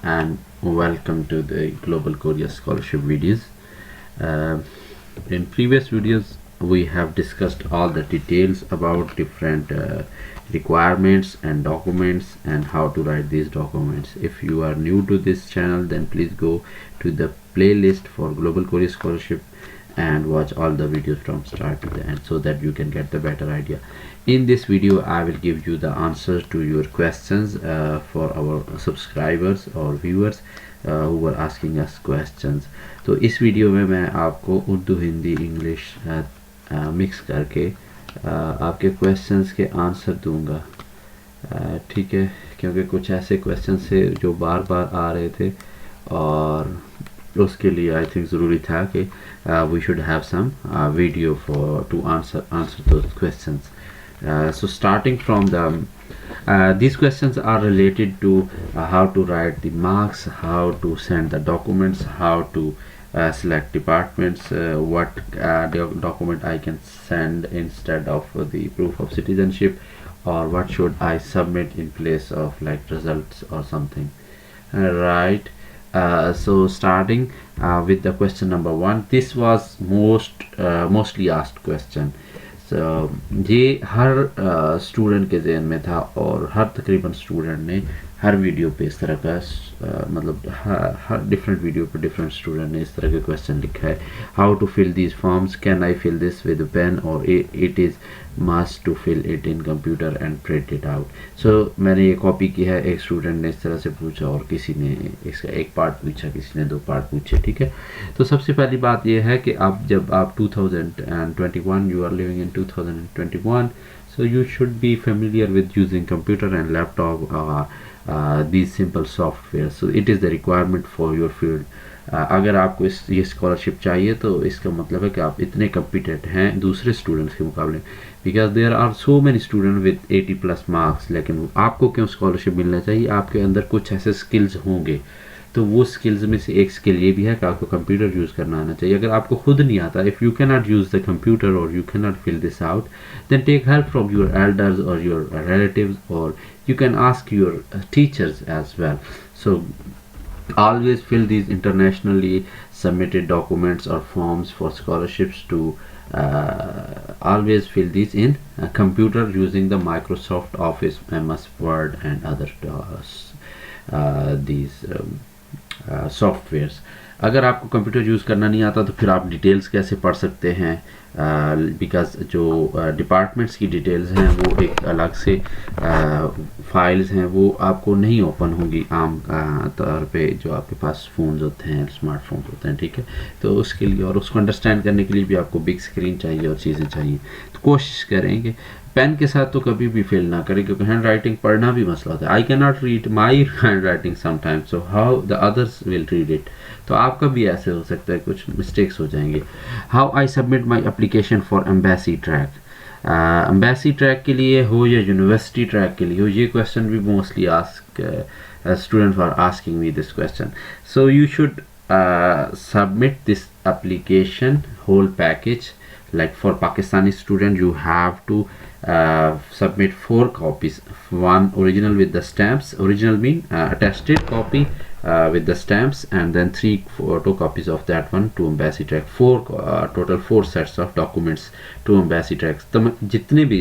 and welcome to the Global Korea Scholarship videos. Uh, in previous videos, we have discussed all the details about different requirements and documents and how to write these documents. If you are new to this channel, then please go to the playlist for Global Korea Scholarship and watch all the videos from start to the end so that you can get the better idea. In this video I will give you the answers to your questions for our subscribers or viewers who were asking us questions. तो इस video में मैं आपको Urdu Hindi English mix करके आपके questions के answer दूंगा, ठीक है, क्योंकि कुछ ऐसे क्वेश्चंस थे जो बार बार आ रहे थे और उसके लिए आई थिंक ज़रूरी था कि we should have some video to answer those questions. So starting from these questions are related to how to write the marks, how to send the documents, how to select departments, what document I can send instead of the proof of citizenship, or what should I submit in place of like results or something. Right. So starting with the question number 1, this was mostly asked question. So ये हर student के ज़हन में था और हर तकरीबन student ने हर video पे इस तरह का मतलब हर डिफरेंट वीडियो पे डिफरेंट स्टूडेंट ने इस तरह के क्वेश्चन लिखा है. How to fill these forms, can I fill this with pen और it is must to fill it in computer and print it out. So मैंने ये कॉपी किया है. एक स्टूडेंट ने इस तरह से पूछा और किसी ने इसका एक पार्ट पूछा, किसी ने 2 पार्ट पूछे, ठीक है. तो सबसे पहली बात यह है कि आप जब आप 2021 you are living in 2021, so you should be familiar with using computer and laptop, these simple software. So it is the requirement for your field. अगर आपको ये स्कॉलरशिप चाहिए तो इसका मतलब है कि आप इतने कम्पिटेंट हैं दूसरे स्टूडेंट्स के मुकाबले, because there are so many student with 80+ marks. लेकिन आपको क्यों स्कॉलरशिप मिलना चाहिए? आपके अंदर कुछ ऐसे स्किल्स होंगे, तो वो स्किल्स में से एक स्किल ये भी है कि आपको कंप्यूटर यूज़ करना आना चाहिए. अगर आपको खुद नहीं आता, if you can not use the computer और you can not fill this out, then take help from your elders और योर रिलेटिव्स और you can ask your teachers as well. So always fill these internationally submitted documents or forms for scholarships to always fill these in computer using the Microsoft Office, MS Word and other these softwares. अगर आपको computer use करना नहीं आता तो फिर आप details कैसे पढ़ सकते हैं? बिकॉज जो डिपार्टमेंट्स की डिटेल्स हैं वो एक अलग से फाइल्स हैं, वो आपको नहीं ओपन होगी आम तौर पे जो आपके पास फ़ोन्स होते हैं, स्मार्टफोन्स होते हैं, ठीक है. तो उसके लिए और उसको अंडरस्टैंड करने के लिए भी आपको बिग स्क्रीन चाहिए और चीज़ें चाहिए. तो कोशिश करेंगे पेन के साथ तो कभी भी फेल ना करें, क्योंकि हैंड राइटिंग पढ़ना भी मसला होता है. I can not read my hand writing sometimes, so how the others will read it. तो आपका भी ऐसे हो सकता है, कुछ मिस्टेक्स हो जाएंगे. How I submit my application for embassy track. Embassy track के लिए हो या यूनिवर्सिटी ट्रैक के लिए हो, ये क्वेश्चन भी mostly ask students are asking me this question. So you should submit this application whole package. Like for Pakistani student, you have to submit 4 copies. 1 original with the stamps, original mean attested copy with the stamps, and then 3 photocopies of that one to embassy track. Total 4 sets of documents to embassy tracks. तो जितने भी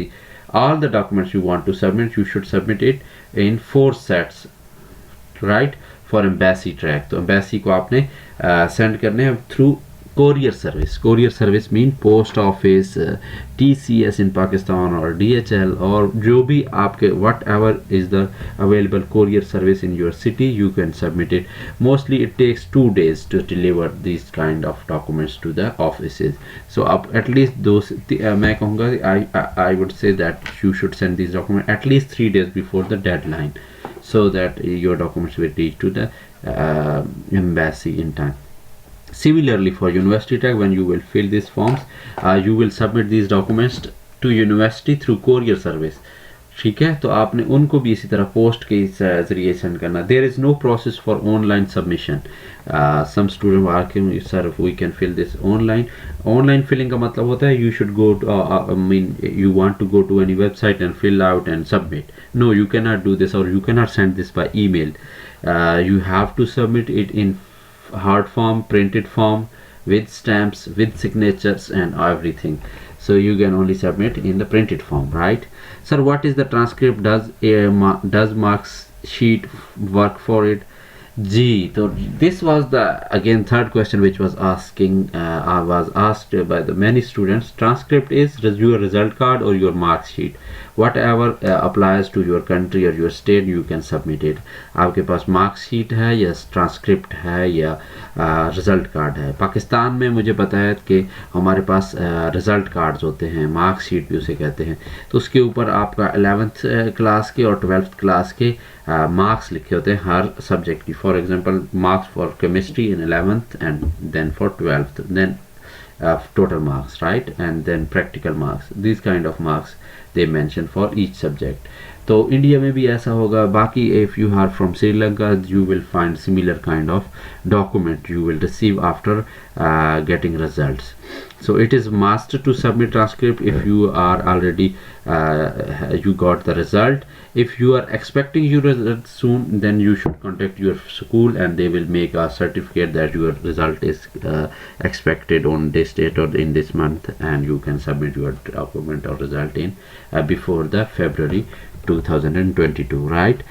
all the documents you want to submit, you should submit it in 4 sets, right, for embassy track. तो embassy को आपने send करने हैं through courier service. Courier service mean post office, TCS in Pakistan or DHL or जो भी आपके whatever is the available courier service in your city, you can submit it. Mostly it takes 2 days to deliver these kind of documents to the offices. So at least those मैं कहूँगा I would say that you should send these documents at least 3 days before the deadline, so that your documents will reach to the embassy in time. Similarly for university track, when you will fill these forms, you will submit these documents to university through courier service. ठीक है, तो आपने उनको भी इसी तरह post के जरिए सेंड करना. There is no process for online submission. Some student are sir we can fill this online. Online filling का मतलब होता है you should go mean you want to go to any website and fill out and submit. No, you cannot do this, or you cannot send this by email. You have to submit it in hard form, printed form, with stamps, with signatures and everything. So you can only submit in the printed form, right? Sir, what is the transcript? Does marks sheet work for it? G. So this was the again third question which was was asked by the many students. Transcript is your result card or your mark sheet. Whatever applies to your country or your state, you can submit it. आपके पास mark sheet है या transcript है या result card है. पाकिस्तान में मुझे पता है कि हमारे पास result cards होते हैं, mark sheet भी उसे कहते हैं. तो उसके ऊपर आपका 11th क्लास के और 12th क्लास के marks लिखे होते हैं हर subject की. For example, marks for chemistry in 11th and then for 12th, then total marks, right? And then practical marks. These kind of marks they mention for each subject. तो India में भी ऐसा होगा. बाकी if you are from Sri Lanka, you will find similar kind of document you will receive after getting results. So it is must to submit transcript if you are already you got the result. If you are expecting your result soon, then you should contact your school and they will make a certificate that your result is expected on this date or in this month, and you can submit your document or result in before the February 2022, right?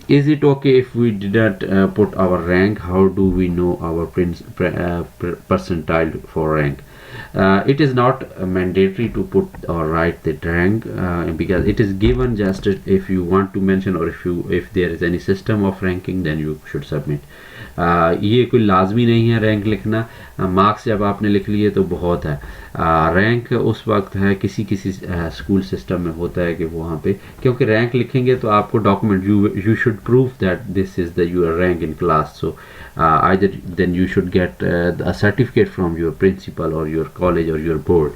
Is it okay if we did not put our rank? How do we know our percentile for rank? It is not mandatory to put or write the rank because it is given just if you want to mention, or if there is any system of ranking, then you should submit. ये कोई लाजमी नहीं है rank लिखना. Marks जब आपने लिख लिए तो बहुत है. रैंक उस वक्त है किसी स्कूल सिस्टम में होता है कि वहाँ पे, क्योंकि रैंक लिखेंगे तो आपको document you should prove that this is the your rank in class. So either then you should get a certificate from your principal or your college or your board.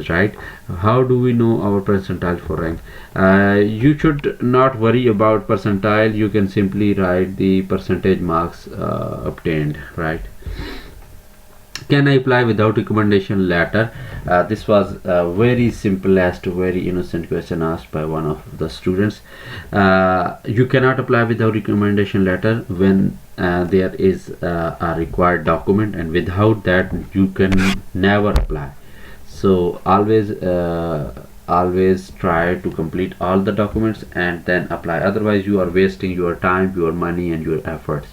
Right? How do we know our percentile for rank? You should not worry about percentile. You can simply write the percentage marks obtained, right? Can I apply without recommendation letter? This was a very simplest, very innocent question asked by one of the students. You cannot apply without recommendation letter when there is a required document, and without that you can never apply. So always try to complete all the documents and then apply. Otherwise you are wasting your time, your money and your efforts.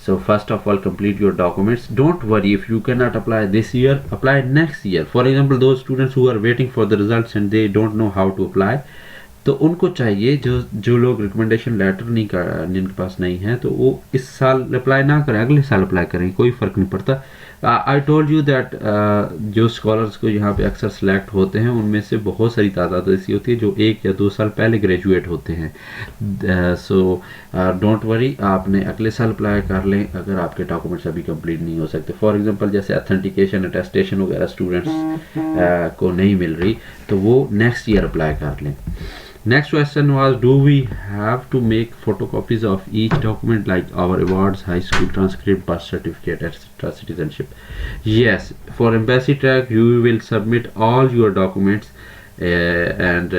So first of all, complete your documents. Don't worry if you cannot apply this year, apply next year. For example, those students who are waiting for the results and they don't know how to apply, तो उनको चाहिए जो लोग recommendation letter जिनके पास नहीं है, तो वो इस साल अप्लाई ना करें, अगले साल अप्लाई करें, कोई फ़र्क नहीं पड़ता. आई टोल्ड यू दैट जो स्कॉलर्स को यहाँ पे अक्सर सेलेक्ट होते हैं उनमें से बहुत सारी तादाद ऐसी होती है जो 1 या 2 साल पहले ग्रेजुएट होते हैं. सो डोंट वरी, आपने अगले साल अप्लाई कर लें अगर आपके डॉक्यूमेंट्स अभी कंप्लीट नहीं हो सकते. फॉर एग्जांपल जैसे अथेंटिकेशन अटेस्टेशन वगैरह स्टूडेंट्स को नहीं मिल रही, तो वो नेक्स्ट ईयर अप्लाई कर लें. Next question was, do we have to make photocopies of each document like our awards, high school transcript, birth certificate, etc., citizenship? Yes, for embassy track you will submit all your documents and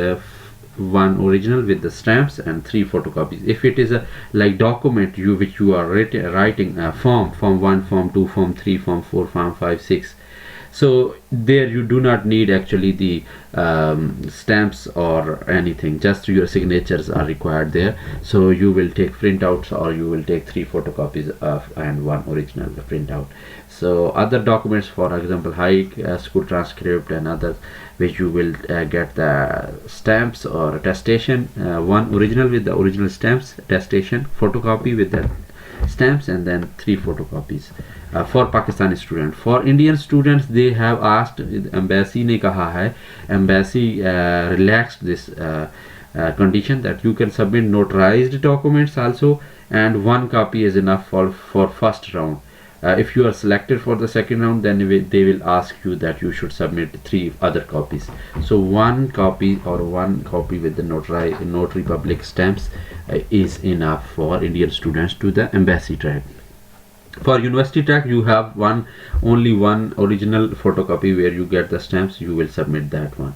one original with the stamps and 3 photocopies. If it is a like document which you are writing form 1, form 2, form 3, form 4, form 5, 6, so there you do not need actually the stamps or anything, just your signatures are required there. So you will take printouts or you will take 3 photocopies of and 1 original printout. So other documents, for example high school transcript and others, which you will get the stamps or attestation, 1 original with the original stamps, attestation, photocopy with the stamps, and then 3 photocopies. For Pakistani students. For Indian students, they have asked, embassy ने कहा है, embassy relaxed this condition that you can submit notarized documents also, and 1 copy is enough for first round. If you are selected for the second round, then they will ask you that you should submit 3 other copies. So one copy or one copy with the notary public stamps is enough for Indian students to the embassy track. For university track, you have only one original photocopy where you get the stamps. You will submit that one.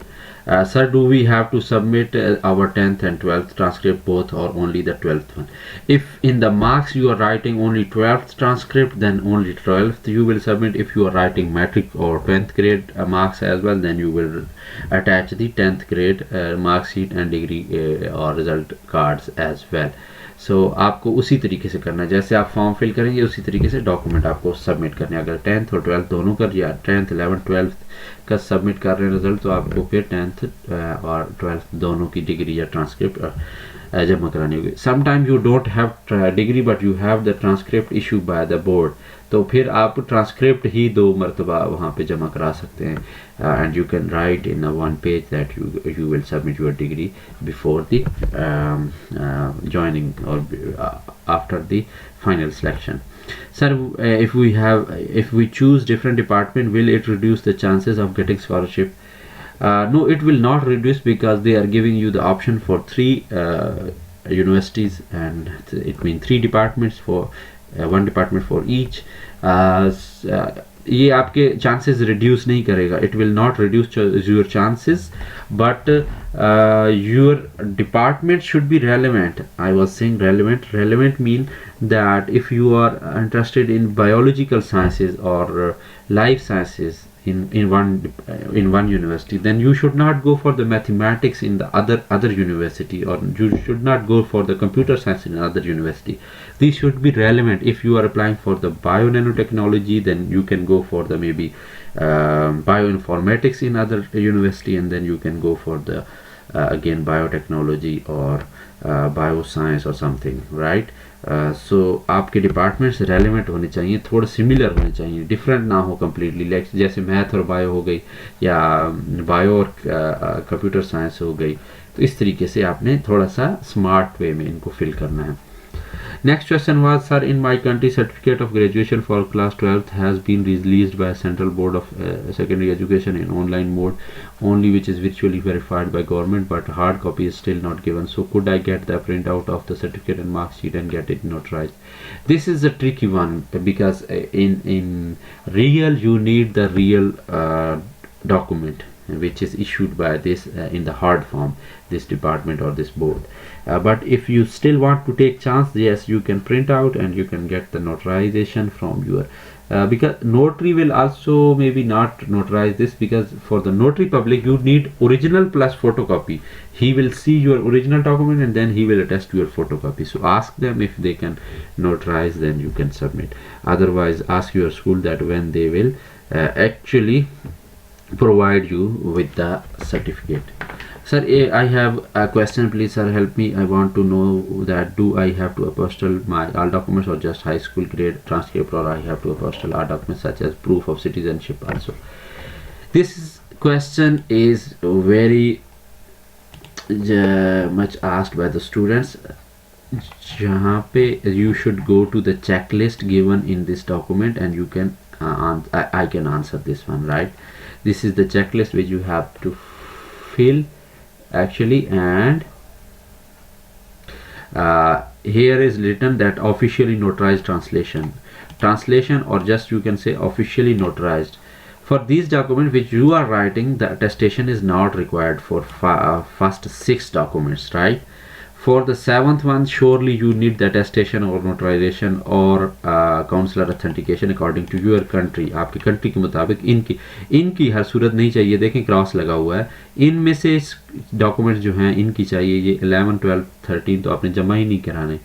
Sir, do we have to submit our 10th and 12th transcript both, or only the 12th one? If in the marks you are writing only 12th transcript, then only 12th you will submit. If you are writing matric or 10th grade marks as well, then you will attach the 10th grade mark sheet and degree or result cards as well. सो आपको उसी तरीके से करना है, जैसे आप form fill करेंगे उसी तरीके से डॉक्यूमेंट आपको सबमिट करने हैं. अगर 10th और 12th दोनों कर, या 10th 11th 12th का सबमिट कर रहे हैं रिजल्ट, तो आपको फिर 10th और 12th दोनों की डिग्री या ट्रांसक्रिप्ट जमा करानी होगी. Sometime you don't have degree but you have the transcript issue by the board, तो फिर आप ट्रांसक्रिप्ट ही 2 मरतबा वहाँ पे जमा करा सकते हैं. And you can write in one page that you will submit your degree before the joining or after the final selection. Sir, if we choose different department, will it reduce the chances of getting scholarship? No, it will not reduce, because they are giving you the option for 3 universities, and it means 3 departments for 1 department for each. ये आपके chances reduce नहीं करेगा. It will not reduce your chances, but your department should be relevant. I was saying relevant mean that if you are interested in biological sciences or life sciences in one university, then you should not go for the mathematics in the other university, or you should not go for the computer science in another university. These should be relevant. If you are applying for the bio nanotechnology, then you can go for the maybe bioinformatics in other university, and then you can go for the again biotechnology or bioscience or something, right? सो आपके departments relevant होने चाहिए, थोड़ा similar होने चाहिए, different ना हो completely. जैसे math और बायो हो गई, या बायो और कंप्यूटर साइंस हो गई, तो इस तरीके से आपने थोड़ा सा स्मार्ट वे में इनको फिल करना है. Next question was, sir, in my country, certificate of graduation for class 12th has been released by Central Board of Secondary Education in online mode only, which is virtually verified by government, but hard copy is still not given. So could I get the printout of the certificate and mark sheet and get it notarized? This is a tricky one, because in real you need the real document which is issued by this in the hard form, this department or this board. But if you still want to take chance, yes, you can print out and you can get the notarization from your because notary will also maybe not notarize this, because for the notary public you need original plus photocopy. He will see your original document and then he will attest to your photocopy. So ask them if they can notarize, then you can submit. Otherwise ask your school that when they will actually provide you with the certificate. Sir, I have a question, please sir, help me. I want to know that do I have to apostille my all documents or just high school grade transcript, or I have to apostille all documents such as proof of citizenship also? This question is very much asked by the students. जहाँ पे you should go to the checklist given in this document, and you can I can answer this one, right? This is the checklist which you have to fill actually, and here is written that officially notarized translation, or just you can say officially notarized. For these documents which you are writing, the attestation is not required for first 6 documents, right? For the 7th one, surely you need the attestation or notarization or consular authentication according to your country. आपकी country के मुताबिक इनकी हर सूरत नहीं चाहिए. देखें cross लगा हुआ है. इनमें से डॉक्यूमेंट्स जो हैं इनकी चाहिए. ये 11, 12, 13 तो आपने जमा ही नहीं कराने.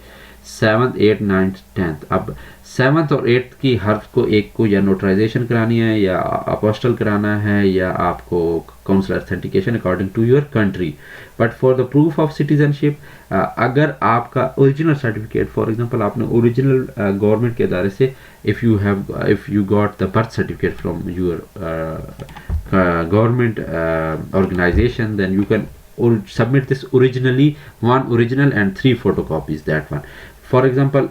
7th, 8th, 9th, 10th. अब 7th और 8th की हर को एक को या नोटराइजेशन करानी है, या अपोस्टल कराना है, या आपको counsellor authentication according to your country. But for the proof of citizenship, अगर आपका ओरिजिनल सर्टिफिकेट, फॉर एग्जांपल आपने ओरिजिनल गवर्नमेंट के अदारे से if you got the birth certificate from your government organisation, then you can submit this originally, 1 original and 3 photocopies, that one. For example,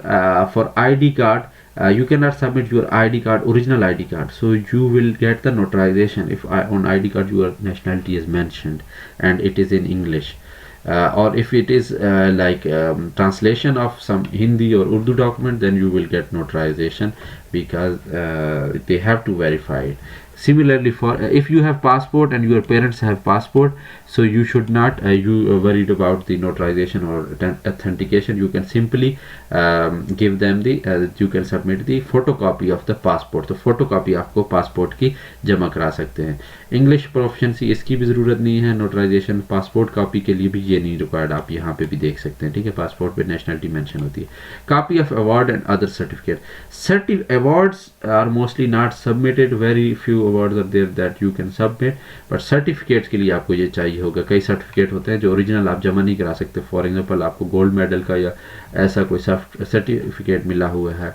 for ID card, You cannot submit your ID card, original ID card, so you will get the notarization if on ID card your nationality is mentioned and it is in English. Or if it is translation of some Hindi or Urdu document, then you will get notarization, because they have to verify it. Similarly, for if you have passport and your parents have passport, so you should not you worried about the notarization or authentication. You can simply give them the you can submit the photocopy of the passport. तो photocopy आपको passport की जमा करा सकते हैं. English proficiency इसकी भी ज़रूरत नहीं है. नोटराइजेशन पासपोर्ट कॉपी के लिए भी ये नहीं रिक्वायर्ड, आप यहाँ पे भी देख सकते हैं. ठीक है, पासपोर्ट पे नेशनलिटी मेंशन होती है. Copy of award and other certificate. Awards are mostly not submitted, very few awards are there that you can submit, but certificates के लिए आपको ये चाहिए होगा. कई सर्टिफिकेट होते हैं जो ओरिजिनल आप जमा नहीं करा सकते. फॉर एग्जांपल आपको गोल्ड मेडल का या ऐसा कोई सर्टिफिकेट मिला हुआ है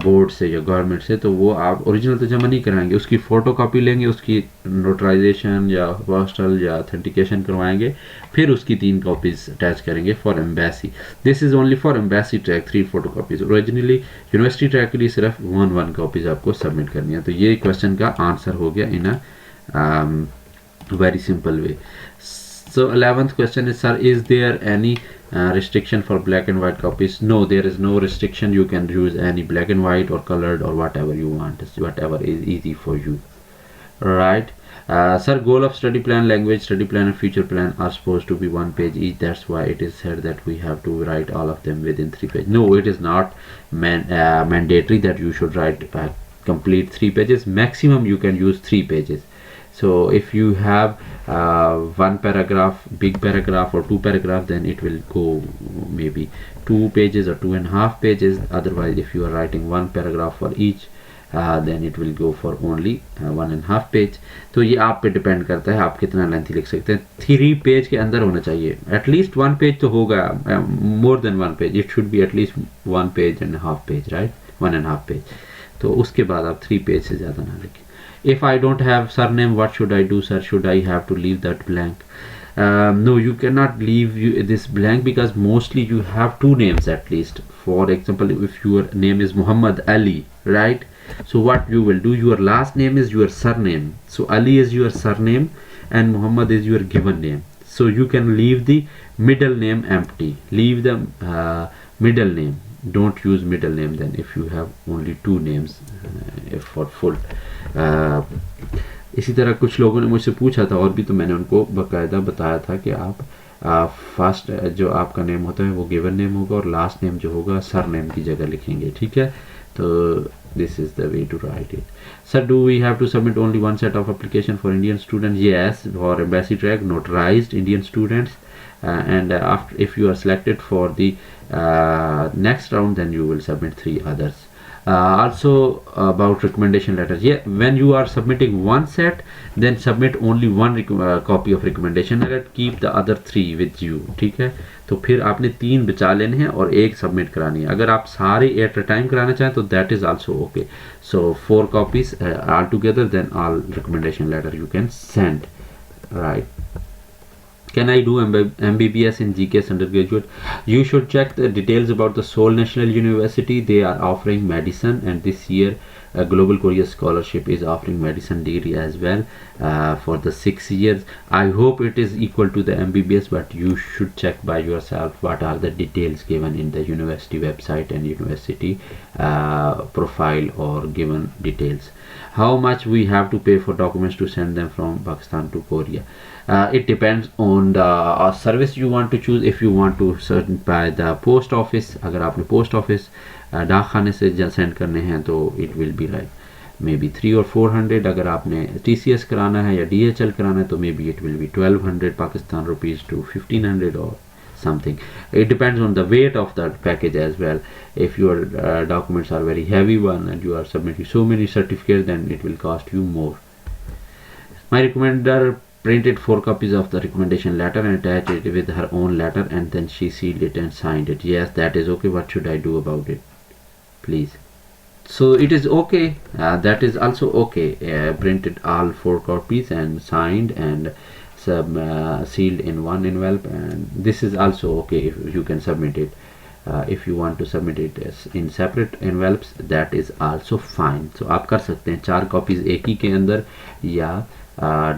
बोर्ड से या गवर्नमेंट से, तो वो आप ओरिजिनल तो जमा नहीं कराएंगे, उसकी फ़ोटो कॉपी लेंगे, उसकी नोटराइजेशन या पोस्टल या ऑथेंटिकेशन करवाएंगे, फिर उसकी 3 कॉपीज अटैच करेंगे for embassy. This is only for embassy track 3 photo copies. Originally university track के लिए सिर्फ 1 कॉपीज आपको सबमिट करनी है. तो ये क्वेश्चन का आंसर हो गया in a very simple way. So 11th question is, sir, is there any restriction for black and white copies? No, there is no restriction. You can use any black and white or colored or whatever you want, whatever is easy for you. Right. Sir, goal of study plan, language study plan and future plan are supposed to be 1 page each. That's why it is said that we have to write all of them within 3 pages. No, it is not mandatory that you should write complete 3 pages. Maximum you can use 3 pages. So if you have 1 paragraph, big paragraph or 2 paragraph, then it will go maybe 2 pages or 2.5 pages. Otherwise, if you are writing 1 paragraph for each, then it will go for only 1.5 page. तो ये आप पे depend करता है आप कितना lengthy लिख सकते हैं. 3 पेज के अंदर होना चाहिए. एटलीस्ट 1 पेज तो होगा, more than 1 page. It should be at least 1 page and half page, right, 1.5 page. तो उसके बाद आप 3 पेज से ज़्यादा ना लिखें. If I don't have surname, what should I do, sir? Should I have to leave that blank? No, you cannot leave this blank, because mostly you have 2 names at least. For example, if your name is Muhammad Ali, right? So what you will do, your last name is your surname. So Ali is your surname and Muhammad is your given name. So you can leave the middle name empty. Leave the middle name. Don't use middle name then if you have only 2 names for full. इसी तरह कुछ लोगों ने मुझसे पूछा था और भी, तो मैंने उनको बाकायदा बताया था कि आप फर्स्ट जो आपका नेम होता है वो गिवन नेम होगा और लास्ट नेम जो होगा सर नेम की जगह लिखेंगे. ठीक है, तो this is the way to write it. Sir, do we have to submit only 1 set of application for Indian student? Yes, for embassy track notarised Indian students, and after if you are selected for the next round, then you will submit 3 others. Also about recommendation letters, yeah, when you are submitting 1 set, then submit only 1 copy of recommendation letter. Keep the other 3 with you. ठीक है, तो फिर आपने 3 बचा लेने हैं और 1 submit करानी है. अगर आप सारे एट अ टाइम कराना चाहें तो that is also okay. So 4 copies all together, then all recommendation letter you can send, right? Can I do MBBS in GKS undergraduate? You should check the details about the Seoul National University. They are offering medicine, and this year Global Korea Scholarship is offering medicine degree as well for the 6 years. I hope it is equal to the MBBS, but you should check by yourself what are the details given in the university website and university profile or given details. How much we have to pay for documents to send them from Pakistan to Korea? It depends on the service you want to choose. If you want to send by the post office, अगर आपने post office डाक खाने से send करने हैं तो it will be like maybe 300 or 400. अगर आपने TCS कराना है या DHL कराना है तो maybe it will be 1200 Pakistan rupees to 1500 or something. It depends on the weight of that package as well. If your documents are very heavy one and you are submitting so many certificates, then it will cost you more. My recommender printed 4 copies of the recommendation letter and attached it with her own letter, and then she sealed it and signed it. Yes, that is okay. What should I do about it, please? So it is okay. That is also okay. Printed all 4 copies and signed and sealed in 1 envelope, and this is also okay if you can submit it. if you want to submit it as in separate envelopes, that is also fine. So आप कर सकते हैं 4 copies एक ही के अंदर या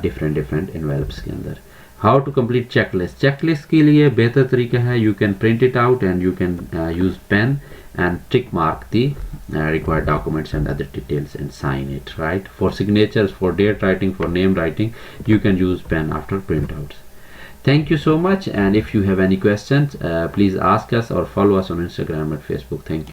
different envelopes के अंदर. How to complete checklist? Checklist के लिए बेहतर तरीका है, you can print it out and you can use pen and tick mark the required documents and other details and sign it, right? For signatures, for date writing, for name writing, you can use pen after printouts. Thank you so much, and if you have any questions, please ask us or follow us on Instagram and Facebook. Thank you.